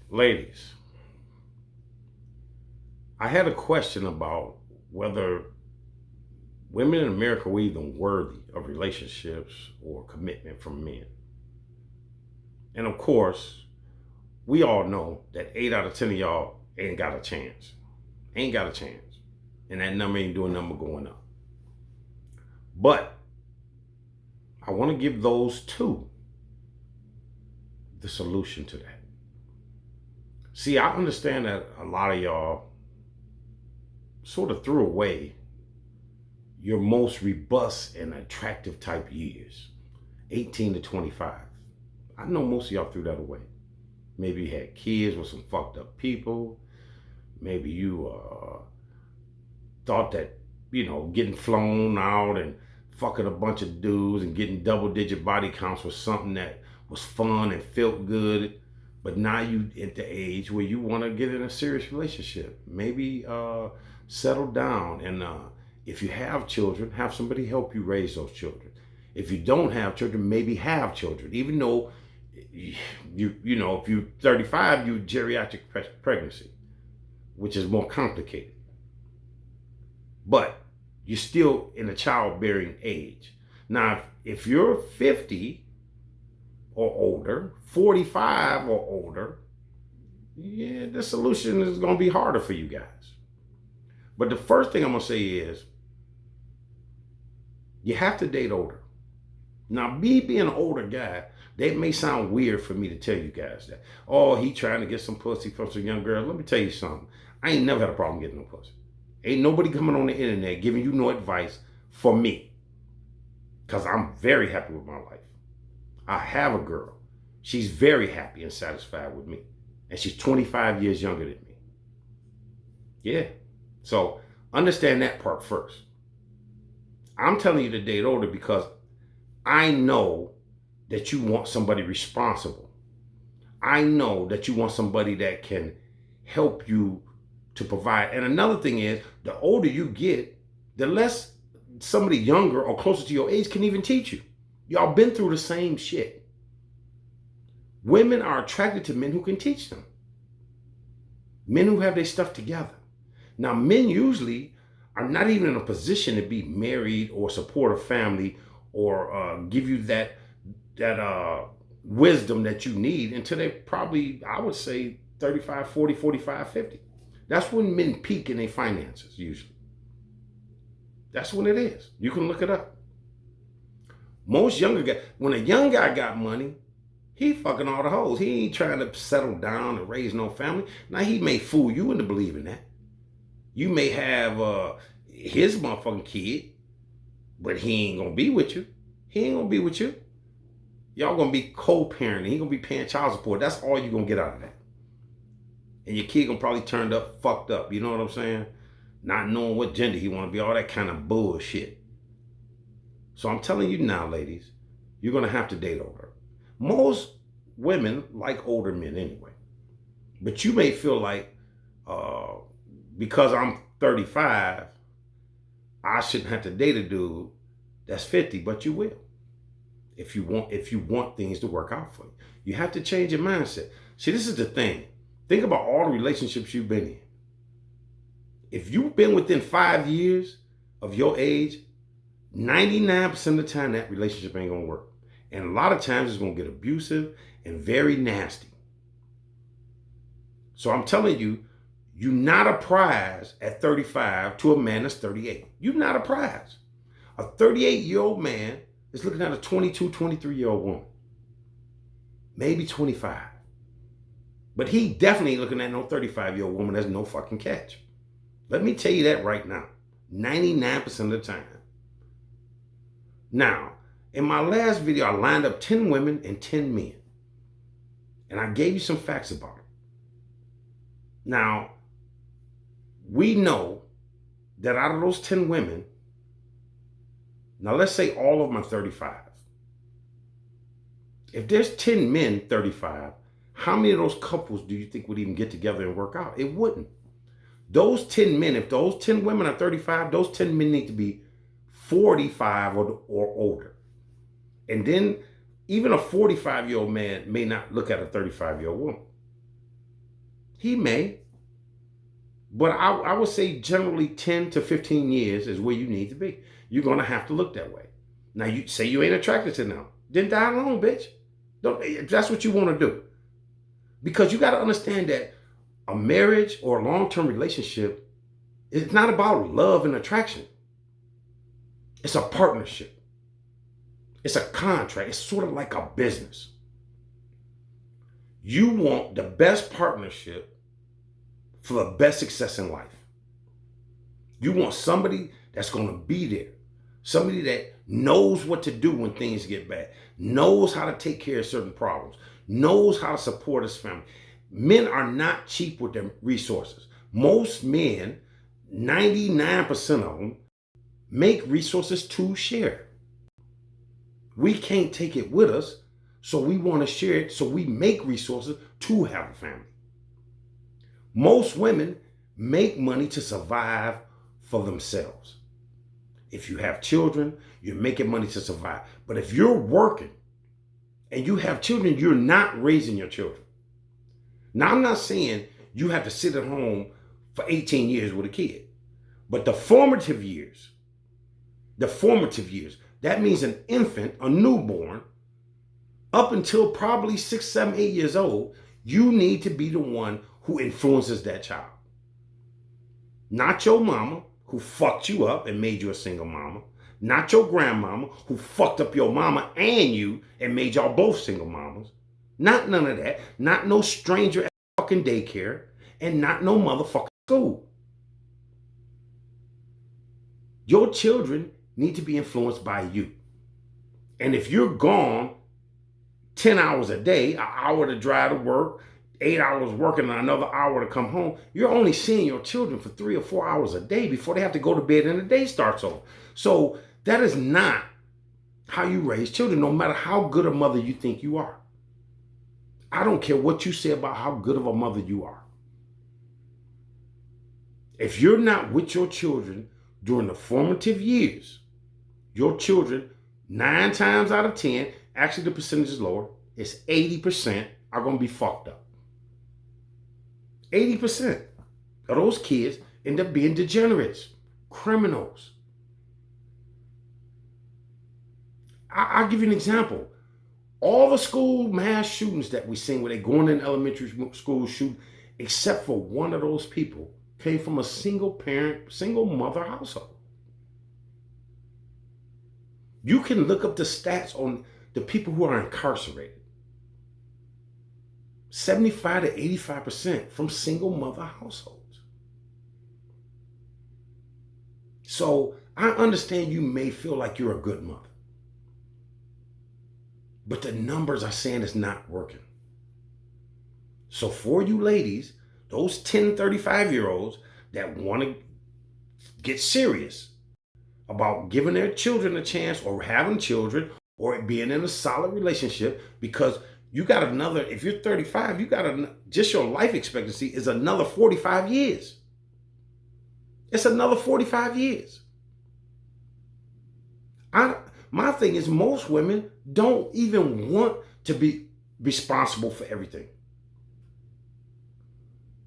Ladies, I had a question about whether women in America were even worthy of relationships or commitment from men. And of course, we all know that 8 out of 10 of y'all ain't got a chance. Ain't got a chance. And that number ain't doing number going up. But I want to give those two the solution to that. See, I understand that a lot of y'all sort of threw away your most robust and attractive type years, 18 to 25. I know most of y'all threw that away. Maybe you had kids with some fucked up people. Maybe you thought that, getting flown out and fucking a bunch of dudes and getting double digit body counts was something that was fun and felt good. But now you at the age where you want to get in a serious relationship. Maybe settle down and if you have children, have somebody help you raise those children. If you don't have children, maybe have children. Even though if you're 35, you geriatric pregnancy, which is more complicated. But you're still in a childbearing age. Now, if you're 50 or older, 45 or older, yeah, the solution is going to be harder for you guys. But the first thing I'm going to say is you have to date older. Now, me being an older guy, that may sound weird for me to tell you guys that. Oh, he trying to get some pussy from some young girl. Let me tell you something. I ain't never had a problem getting no pussy. Ain't nobody coming on the internet giving you no advice for me. Because I'm very happy with my life. I have a girl. She's very happy and satisfied with me. And she's 25 years younger than me. Yeah. So understand that part first. I'm telling you to date older because I know that you want somebody responsible. I know that you want somebody that can help you to provide. And another thing is, the older you get, the less somebody younger or closer to your age can even teach you. Y'all been through the same shit. Women are attracted to men who can teach them. Men who have their stuff together. Now, men usually are not even in a position to be married or support a family or give you that wisdom that you need until they probably, I would say, 35, 40, 45, 50. That's when men peak in their finances, usually. That's when it is. You can look it up. Most younger guys, when a young guy got money, he fucking all the hoes. He ain't trying to settle down and raise no family. Now, he may fool you into believing that. You may have his motherfucking kid, but he ain't gonna be with you. He ain't gonna be with you. Y'all gonna be co-parenting. He gonna be paying child support. That's all you gonna get out of that. And your kid gonna probably turned up, fucked up. You know what I'm saying? Not knowing what gender he wanna be, all that kind of bullshit. So I'm telling you now, ladies, you're gonna have to date older. Most women like older men anyway. But you may feel like, because I'm 35, I shouldn't have to date a dude that's 50, but you will. If you want things to work out for you. You have to change your mindset. See, this is the thing. Think about all the relationships you've been in. If you've been within 5 years of your age, 99% of the time that relationship ain't gonna work. And a lot of times it's gonna get abusive and very nasty. So I'm telling you, you're not a prize at 35 to a man that's 38. You're not a prize. A 38-year-old man is looking at a 22, 23-year-old woman. Maybe 25. But he definitely ain't looking at no 35-year-old woman that's no fucking catch. Let me tell you that right now. 99% of the time. Now, in my last video, I lined up 10 women and 10 men. And I gave you some facts about it. Now, we know that out of those 10 women, now let's say all of them are 35. If there's 10 men 35, how many of those couples do you think would even get together and work out? It wouldn't. Those 10 men, if those 10 women are 35, those 10 men need to be 45 or older. And then even a 45-year-old man may not look at a 35-year-old woman. He may. But I would say generally 10 to 15 years is where you need to be. You're going to have to look that way. Now, you say you ain't attracted to them. Then die alone, bitch. Don't, if that's what you want to do. Because you got to understand that a marriage or a long-term relationship is not about love and attraction. It's a partnership. It's a contract. It's sort of like a business. You want the best partnership for the best success in life. You want somebody that's going to be there. Somebody that knows what to do when things get bad, knows how to take care of certain problems, knows how to support his family. Men are not cheap with their resources. Most men, 99% of them, make resources to share. We can't take it with us, so we want to share it, so we make resources to have a family. Most women make money to survive for themselves. If you have children, you're making money to survive. But if you're working and you have children, you're not raising your children. Now, I'm not saying you have to sit at home for 18 years with a kid. But the formative years, that means an infant, a newborn, up until probably 6, 7, 8 years old, you need to be the one who influences that child. Not your mama who fucked you up and made you a single mama. Not your grandmama who fucked up your mama and you and made y'all both single mamas. Not none of that. Not no stranger at fucking daycare. And not no motherfucking school. Your children need to be influenced by you. And if you're gone 10 hours a day, an hour to drive to work, 8 hours working and another hour to come home, you're only seeing your children for 3 or 4 hours a day before they have to go to bed and the day starts over. So that is not how you raise children, no matter how good a mother you think you are. I don't care what you say about how good of a mother you are. If you're not with your children during the formative years, your children, 9 times out of 10, actually the percentage is lower, it's 80% are going to be fucked up. 80% of those kids end up being degenerates, criminals. I'll give you an example. All the school mass shootings that we seen where they going in elementary school shoot, except for one of those people, came from a single parent, single mother household. You can look up the stats on the people who are incarcerated. 75 to 85% from single mother households. So I understand you may feel like you're a good mother, but the numbers are saying it's not working. So for you ladies, those 10, 35-year-olds that want to get serious about giving their children a chance or having children or being in a solid relationship, because you got another, if you're 35, you got just your life expectancy is another 45 years. It's another 45 years. My thing is most women don't even want to be responsible for everything.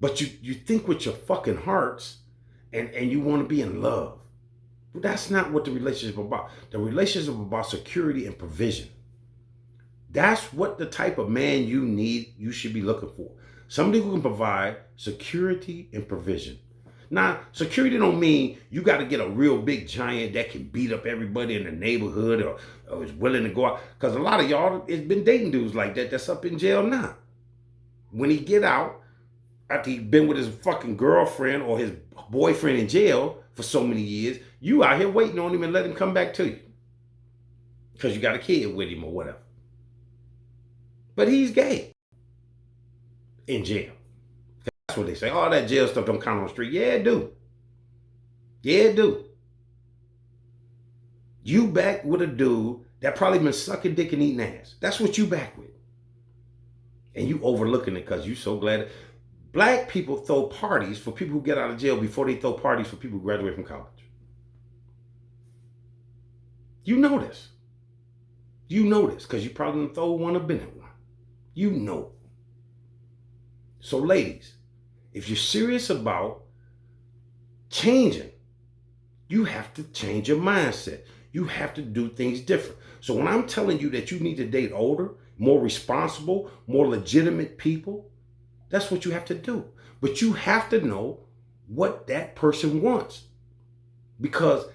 But you think with your fucking hearts and you want to be in love. But that's not what the relationship is about. The relationship is about security and provision. That's what the type of man you need, you should be looking for. Somebody who can provide security and provision. Now, security don't mean you got to get a real big giant that can beat up everybody in the neighborhood or is willing to go out. Because a lot of y'all has been dating dudes like that that's up in jail now. When he get out, after he's been with his fucking girlfriend or his boyfriend in jail for so many years, you out here waiting on him and let him come back to you. Because you got a kid with him or whatever. But he's gay. In jail. That's what they say. All that jail stuff don't count on the street. Yeah, it do. Yeah, it do. You back with a dude that probably been sucking dick and eating ass. That's what you back with. And you overlooking it because you so glad. Black people throw parties for people who get out of jail before they throw parties for people who graduate from college. You know this. You know this because you probably didn't throw one or been at one. You know. So ladies, If you're serious about changing, you have to change your mindset. You have to do things different. So when I'm telling you that you need to date older, more responsible, more legitimate people, that's what you have to do. But you have to know what that person wants. Because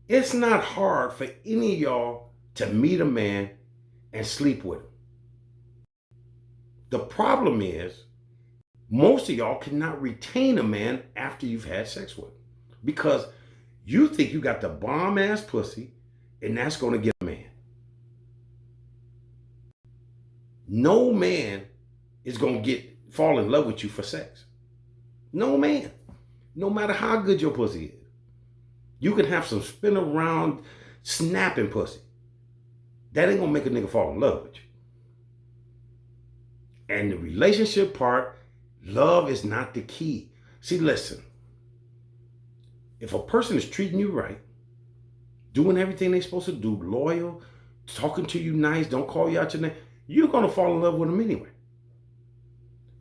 it's not hard for any of y'all to meet a man and sleep with him. The problem is, most of y'all cannot retain a man after you've had sex with him. Because you think you got the bomb ass pussy and that's going to get a man. No man is going to fall in love with you for sex. No man. No matter how good your pussy is. You can have some spin around snapping pussy. That ain't going to make a nigga fall in love with you. And the relationship part, love is not the key. See, listen. If a person is treating you right, doing everything they're supposed to do, loyal, talking to you nice, don't call you out your name, you're going to fall in love with them anyway.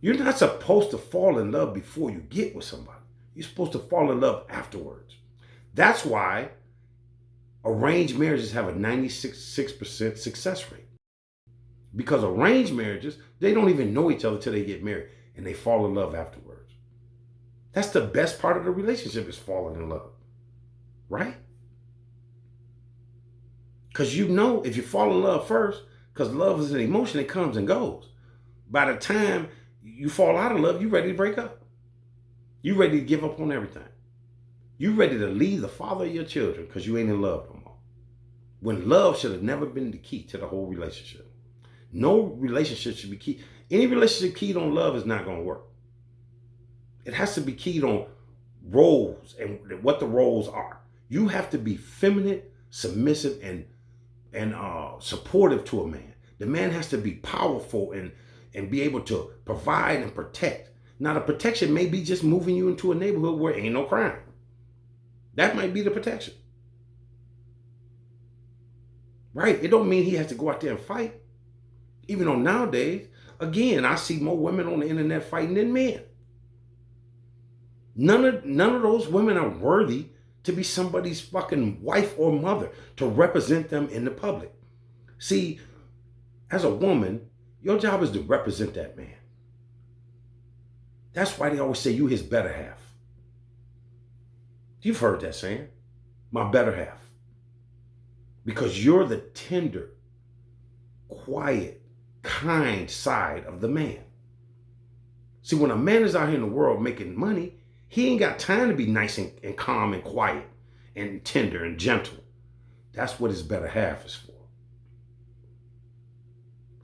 You're not supposed to fall in love before you get with somebody. You're supposed to fall in love afterwards. That's why arranged marriages have a 96% success rate. Because arranged marriages, they don't even know each other till they get married and they fall in love afterwards. That's the best part of the relationship, is falling in love. Right? Because you know if you fall in love first, because love is an emotion that comes and goes. By the time you fall out of love, you're ready to break up. You're ready to give up on everything. You're ready to leave the father of your children because you ain't in love no more. When love should have never been the key to the whole relationship. No relationship should be key. Any relationship keyed on love is not going to work. It has to be keyed on roles and what the roles are. You have to be feminine, submissive, and supportive to a man. The man has to be powerful and be able to provide and protect. Now, the protection may be just moving you into a neighborhood where ain't no crime. That might be the protection. Right? It don't mean he has to go out there and fight. Even though nowadays, again, I see more women on the internet fighting than men. None of those women are worthy to be somebody's fucking wife or mother, to represent them in the public. See, as a woman, your job is to represent that man. That's why they always say you his better half. You've heard that saying, my better half. Because you're the tender, quiet, kind side of the man. See, when a man is out here in the world making money, he ain't got time to be nice and calm and quiet and tender and gentle. That's what his better half is for.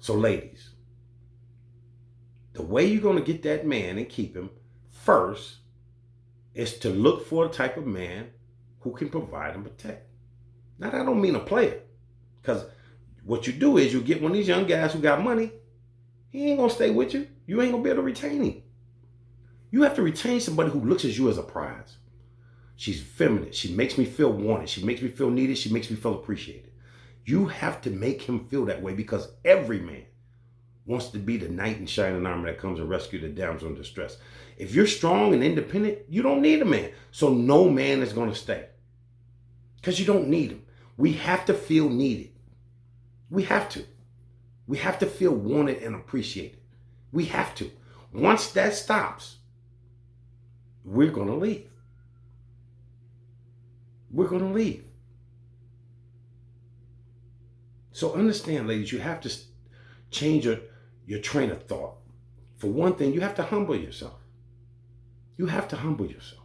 So ladies, the way you're going to get that man and keep him first is to look for a type of man who can provide and protect. Now, that don't mean a player. Because what you do is you get one of these young guys who got money, he ain't going to stay with you. You ain't going to be able to retain him. You have to retain somebody who looks at you as a prize. She's feminine. She makes me feel wanted. She makes me feel needed. She makes me feel appreciated. You have to make him feel that way, because every man wants to be the knight in shining armor that comes and rescue the damsel in distress. If you're strong and independent, you don't need a man. So no man is going to stay, because you don't need him. We have to feel needed. We have to. We have to feel wanted and appreciated. We have to. Once that stops, we're going to leave. We're going to leave. So understand, ladies, you have to change your train of thought. For one thing, you have to humble yourself. You have to humble yourself.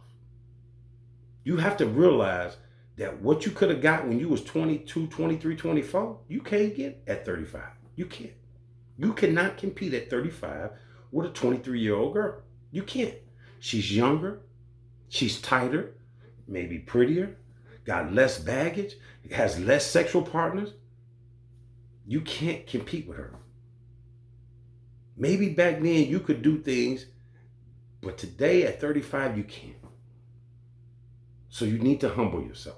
You have to realize that what you could have got when you was 22, 23, 24, you can't get at 35. You can't. You cannot compete at 35 with a 23-year-old girl. You can't. She's younger. She's tighter, maybe prettier, got less baggage, has less sexual partners. You can't compete with her. Maybe back then you could do things, but today at 35, you can't. So you need to humble yourself.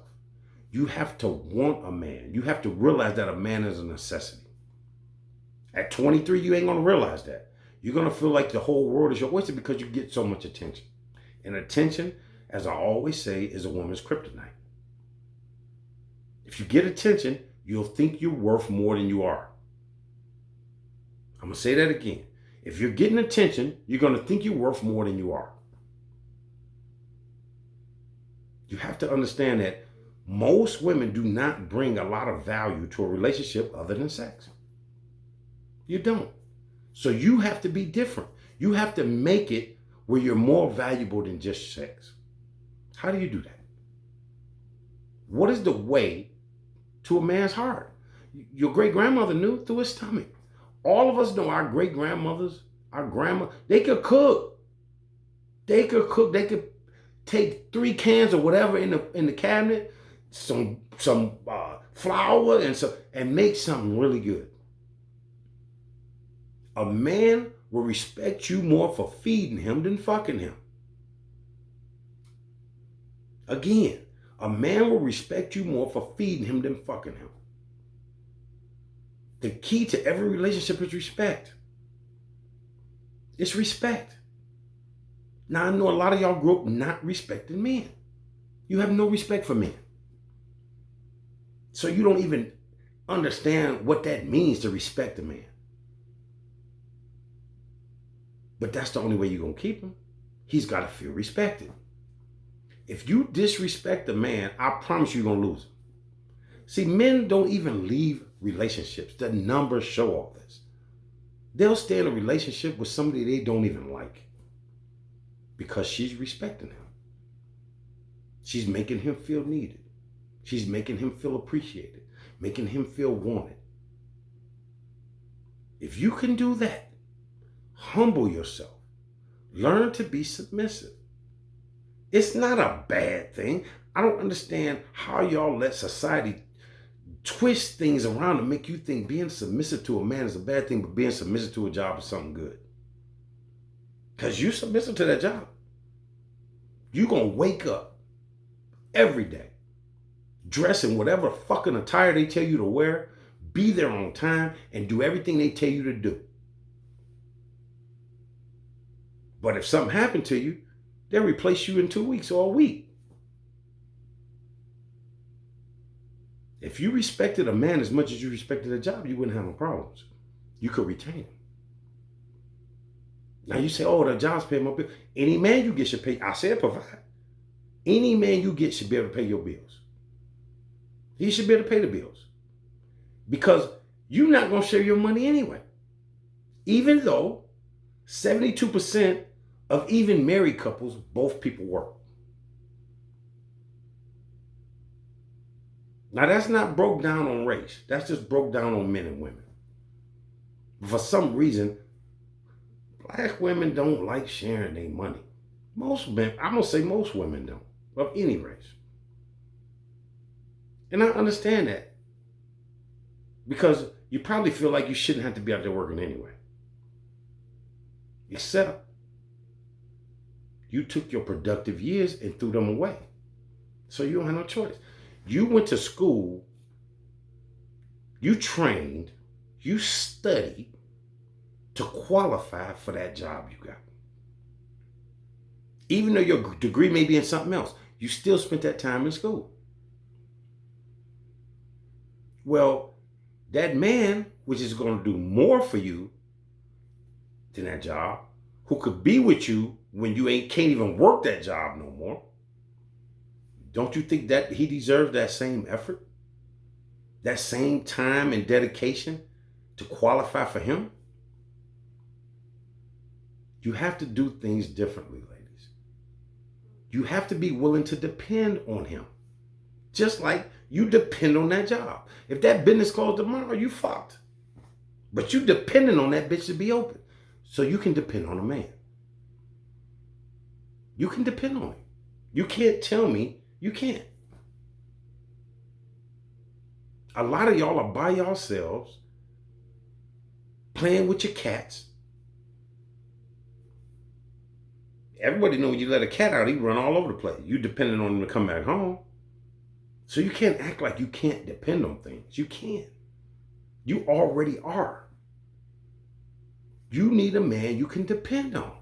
You have to want a man. You have to realize that a man is a necessity. At 23, you ain't going to realize that. You're going to feel like the whole world is your oyster because you get so much attention. And attention, as I always say, is a woman's kryptonite. If you get attention, you'll think you're worth more than you are. I'm going to say that again. If you're getting attention, you're going to think you're worth more than you are. You have to understand that most women do not bring a lot of value to a relationship other than sex. You don't. So you have to be different. You have to make it where you're more valuable than just sex. How do you do that? What is the way to a man's heart? Your great-grandmother knew through his stomach. All of us know our great-grandmothers, our grandma, they could cook. They could cook. They could take 3 cans or whatever in the cabinet, some flour and make something really good. A man will respect you more for feeding him than fucking him. Again, a man will respect you more for feeding him than fucking him. The key to every relationship is respect. It's respect. Now, I know a lot of y'all grew up not respecting men. You have no respect for men. So you don't even understand what that means to respect a man. But that's the only way you're going to keep him. He's got to feel respected. If you disrespect a man, I promise you're going to lose him. See, men don't even leave relationships. The numbers show all this. They'll stay in a relationship with somebody they don't even like because she's respecting him. She's making him feel needed. She's making him feel appreciated, making him feel wanted. If you can do that, humble yourself. Learn to be submissive. It's not a bad thing. I don't understand how y'all let society twist things around to make you think being submissive to a man is a bad thing, but being submissive to a job is something good. Because you're submissive to that job. You're going to wake up every day, dress in whatever fucking attire they tell you to wear, be there on time, and do everything they tell you to do. But if something happened to you, they'll replace you in 2 weeks or a week. If you respected a man as much as you respected a job, you wouldn't have no problems. You could retain him. Now you say, oh, the job's paying my bill. Any man you get should pay. I said provide. Any man you get should be able to pay your bills. He should be able to pay the bills. Because you're not going to share your money anyway. Even though 72% of even married couples, both people work. Now that's not broke down on race. That's just broke down on men and women. For some reason, black women don't like sharing their money. Most men, I'm going to say most women don't, of any race. And I understand that. Because you probably feel like you shouldn't have to be out there working anyway. Except you took your productive years and threw them away. So you don't have no choice. You went to school, you trained, you studied to qualify for that job you got. Even though your degree may be in something else, you still spent that time in school. Well, that man, which is going to do more for you than that job, who could be with you when you can't even work that job no more, don't you think that he deserves that same effort? That same time and dedication to qualify for him? You have to do things differently, ladies. You have to be willing to depend on him. Just like you depend on that job. If that business closed tomorrow, you fucked. But you depending on that bitch to be open. So you can depend on a man. You can depend on him. You can't tell me you can't. A lot of y'all are by yourselves, playing with your cats. Everybody knows when you let a cat out, he run all over the place. You depending on him to come back home. So you can't act like you can't depend on things. You can't. You already are. You need a man you can depend on.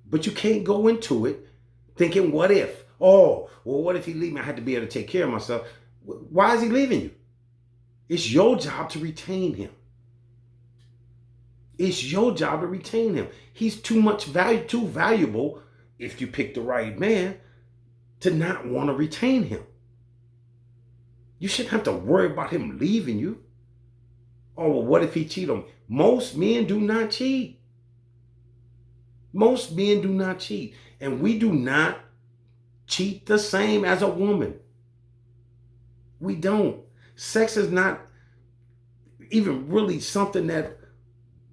But you can't go into it thinking, what if? Oh, well, what if he leave me? I had to be able to take care of myself. Why is he leaving you? It's your job to retain him. It's your job to retain him. He's too valuable, if you pick the right man, to not want to retain him. You shouldn't have to worry about him leaving you. Oh, well, what if he cheat on me? Most men do not cheat. Most men do not cheat. And we do not cheat the same as a woman. We don't. Sex is not even really something that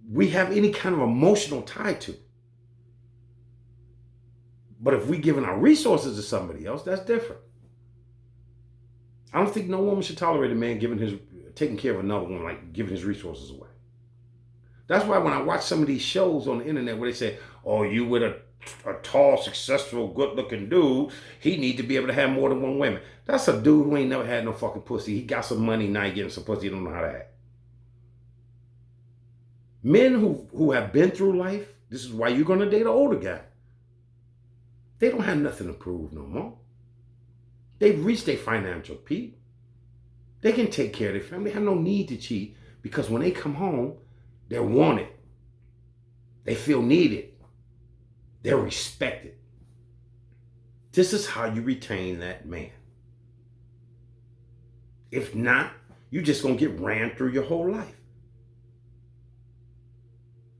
we have any kind of emotional tie to. But if we're giving our resources to somebody else, that's different. I don't think no woman should tolerate a man taking care of another woman, like giving his resources away. That's why when I watch some of these shows on the internet where they say, oh, you with a tall, successful, good-looking dude, he need to be able to have more than one woman. That's a dude who ain't never had no fucking pussy. He got some money, now he getting some pussy, he don't know how to act. Men who have been through life, this is why you're going to date an older guy. They don't have nothing to prove no more. They've reached their financial peak. They can take care of their family. They have no need to cheat because when they come home, they're wanted. They feel needed. They're respected. This is how you retain that man. If not, you're just going to get ran through your whole life.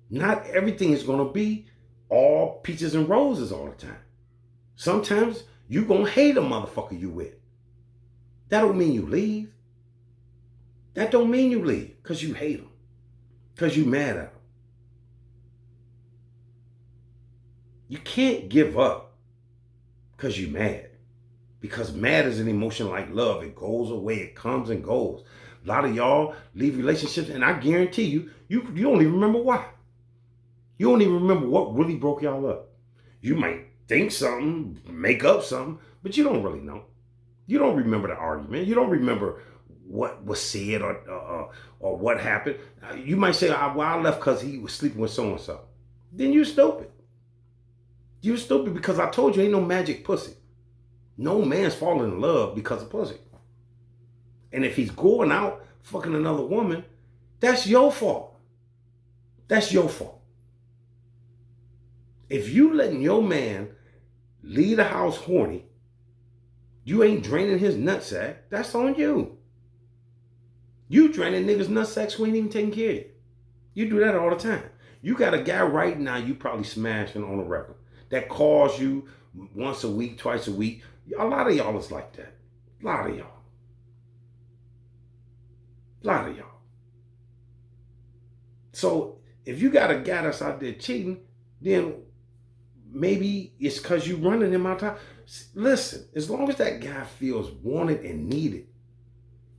Not everything is going to be all peaches and roses all the time. Sometimes you're going to hate a motherfucker you with. That don't mean you leave. That don't mean you leave because you hate him. Because you mad at him. You can't give up because you're mad. Because mad is an emotion like love. It goes away. It comes and goes. A lot of y'all leave relationships, and I guarantee you don't even remember why. You don't even remember what really broke y'all up. You might think something, make up something, but you don't really know. You don't remember the argument. You don't remember what was said or what happened. You might say, well, I left because he was sleeping with so-and-so. Then you stupid. You stupid because I told you ain't no magic pussy. No man's falling in love because of pussy. And if he's going out fucking another woman, that's your fault. That's your fault. If you letting your man leave the house horny, you ain't draining his nutsack, that's on you. You draining niggas' nutsacks who ain't even taking care of you. You do that all the time. You got a guy right now you probably smashing on a regular that calls you once a week, twice a week. A lot of y'all is like that. A lot of y'all. A lot of y'all. So if you got a guy that's out there cheating, then maybe it's because you running him out of time. Listen, as long as that guy feels wanted and needed,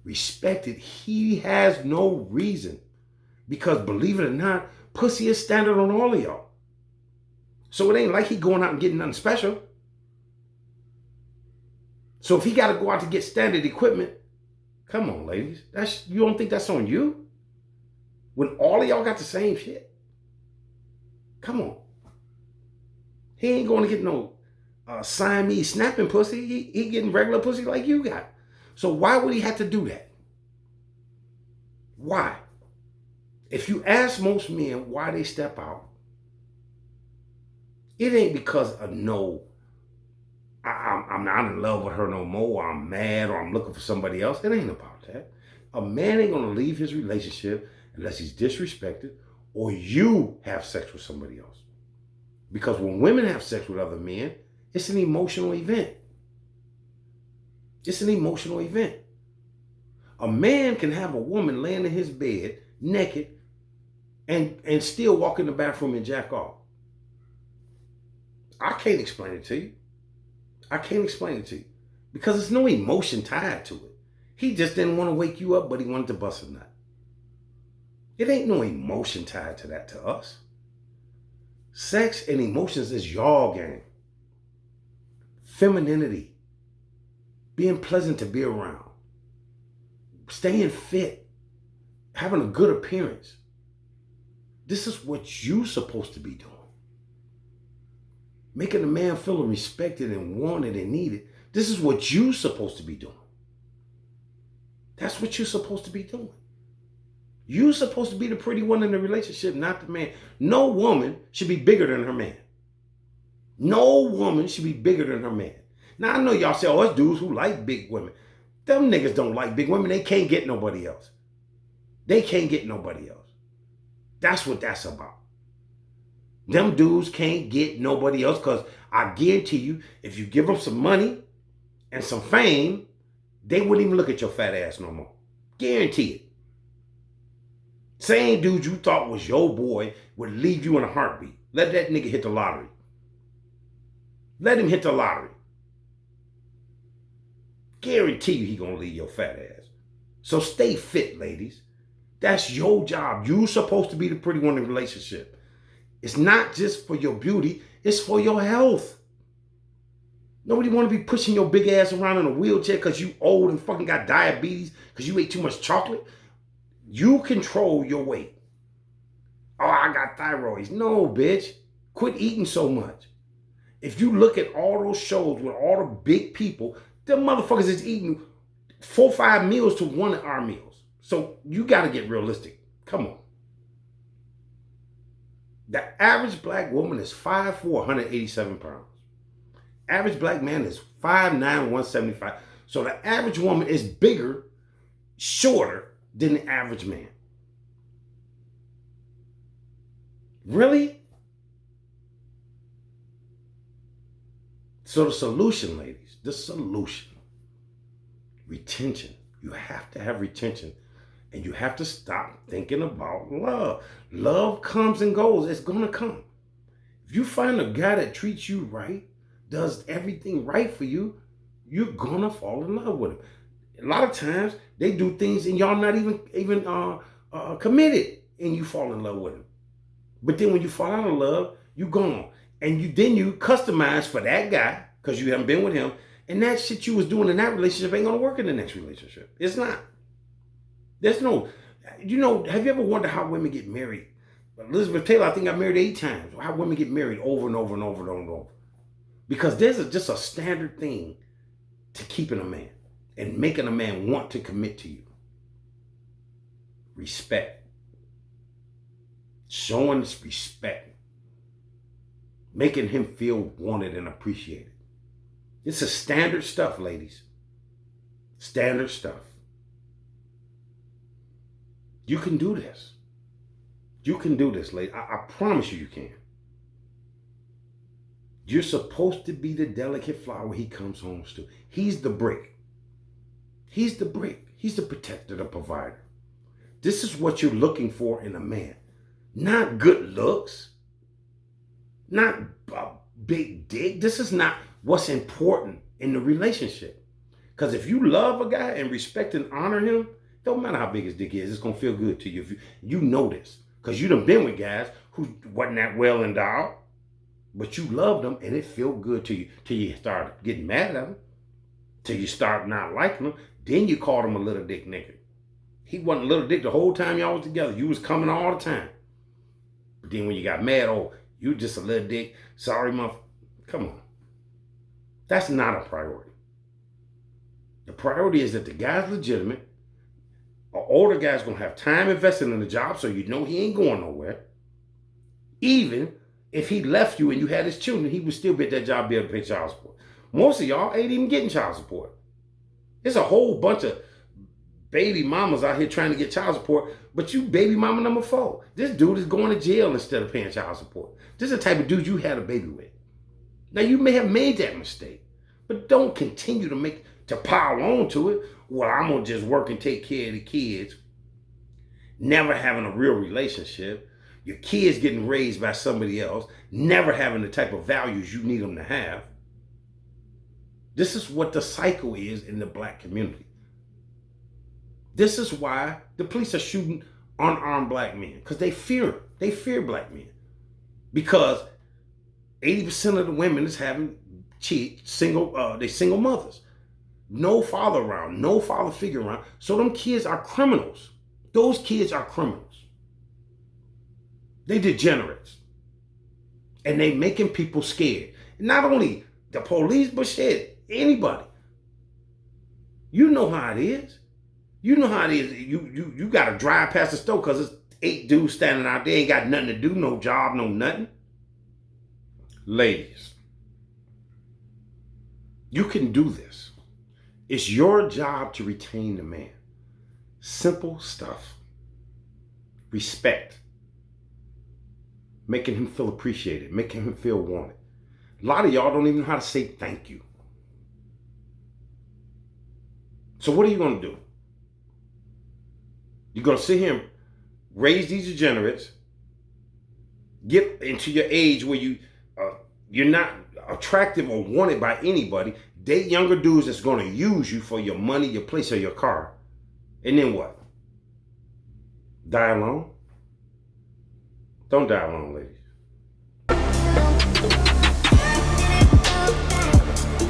respected, he has no reason. Because believe it or not, pussy is standard on all of y'all. So it ain't like he going out and getting nothing special. So if he got to go out to get standard equipment, come on, ladies. You don't think that's on you? When all of y'all got the same shit? Come on. He ain't going to get no Siamese snapping pussy. He getting regular pussy like you got. So why would he have to do that? Why? If you ask most men why they step out, it ain't because of no, I'm not in love with her no more, or I'm mad, or I'm looking for somebody else. It ain't about that. A man ain't going to leave his relationship unless he's disrespected or you have sex with somebody else. Because when women have sex with other men, it's an emotional event. It's an emotional event. A man can have a woman laying in his bed naked and still walk in the bathroom and jack off. I can't explain it to you. I can't explain it to you. Because there's no emotion tied to it. He just didn't want to wake you up, but he wanted to bust a nut. It ain't no emotion tied to that to us. Sex and emotions is y'all game. Femininity. Being pleasant to be around. Staying fit. Having a good appearance. This is what you're supposed to be doing. Making a man feel respected and wanted and needed. This is what you're supposed to be doing. That's what you're supposed to be doing. You're supposed to be the pretty one in the relationship, not the man. No woman should be bigger than her man. No woman should be bigger than her man. Now, I know y'all say, oh, it's dudes who like big women. Them niggas don't like big women. They can't get nobody else. They can't get nobody else. That's what that's about. Them dudes can't get nobody else because I guarantee you, if you give them some money and some fame, they wouldn't even look at your fat ass no more. Guarantee it. Same dude you thought was your boy would leave you in a heartbeat. Let that nigga hit the lottery. Let him hit the lottery. Guarantee you he gonna leave your fat ass. So stay fit, ladies. That's your job. You're supposed to be the pretty one in a relationship. It's not just for your beauty, it's for your health. Nobody want to be pushing your big ass around in a wheelchair because you old and fucking got diabetes because you ate too much chocolate. You control your weight. Oh, I got thyroids. No, bitch. Quit eating so much. If you look at all those shows with all the big people, them motherfuckers is eating 4 or 5 meals to one of our meals. So you got to get realistic. Come on. The average black woman is 5'4", 187 pounds. Average black man is 5'9", 175. So the average woman is bigger, shorter than the average man. Really? So the solution, ladies, the solution, retention. You have to have retention. And you have to stop thinking about love. Love comes and goes. It's going to come. If you find a guy that treats you right, does everything right for you, you're going to fall in love with him. A lot of times, they do things and y'all not even committed, and you fall in love with him. But then when you fall out of love, you gone. And then you customize for that guy because you haven't been with him. And that shit you was doing in that relationship ain't going to work in the next relationship. It's not. There's no, have you ever wondered how women get married? Elizabeth Taylor, I think, got married 8 times. How women get married over and over and over and over and over. Because there's just a standard thing to keeping a man and making a man want to commit to you. Respect. Showing respect. Making him feel wanted and appreciated. It's a standard stuff, ladies. Standard stuff. You can do this. You can do this, lady. I promise you can. You're supposed to be the delicate flower he comes home to. He's the brick. He's the brick. He's the protector, the provider. This is what you're looking for in a man. Not good looks. Not a big dick. This is not what's important in the relationship. Because if you love a guy and respect and honor him, don't matter how big his dick is, it's going to feel good to you. If you know this. Because you done been with guys who wasn't that well endowed, but you loved them and it felt good to you till you start getting mad at them, till you start not liking them. Then you called him a little dick nigga. He wasn't a little dick the whole time y'all was together. You was coming all the time. But then when you got mad, oh, you just a little dick. Sorry, motherfucker. Come on. That's not a priority. The priority is that the guy's legitimate. An older guy's going to have time invested in the job so you know he ain't going nowhere. Even if he left you and you had his children, he would still be at that job be able to pay child support. Most of y'all ain't even getting child support. There's a whole bunch of baby mamas out here trying to get child support, but you baby mama number 4. This dude is going to jail instead of paying child support. This is the type of dude you had a baby with. Now, you may have made that mistake, but don't continue to pile on to it. Well, I'm going to just work and take care of the kids. Never having a real relationship. Your kids getting raised by somebody else. Never having the type of values you need them to have. This is what the cycle is in the black community. This is why the police are shooting unarmed black men. Because they fear black men. Because 80% of the women is having single mothers. No father around, no father figure around. So them kids are criminals. Those kids are criminals. They degenerates. And they making people scared. Not only the police, but shit, anybody. You know how it is. You know how it is. You got to drive past the store because it's 8 dudes standing out there, ain't got nothing to do, no job, no nothing. Ladies, you can do this. It's your job to retain the man. Simple stuff. Respect. Making him feel appreciated. Making him feel wanted. A lot of y'all don't even know how to say thank you. So what are you going to do? You're going to sit here and raise these degenerates, get into your age where you're not attractive or wanted by anybody, date younger dudes that's going to use you for your money, your place, or your car, and then what? Die alone? Don't die alone, ladies.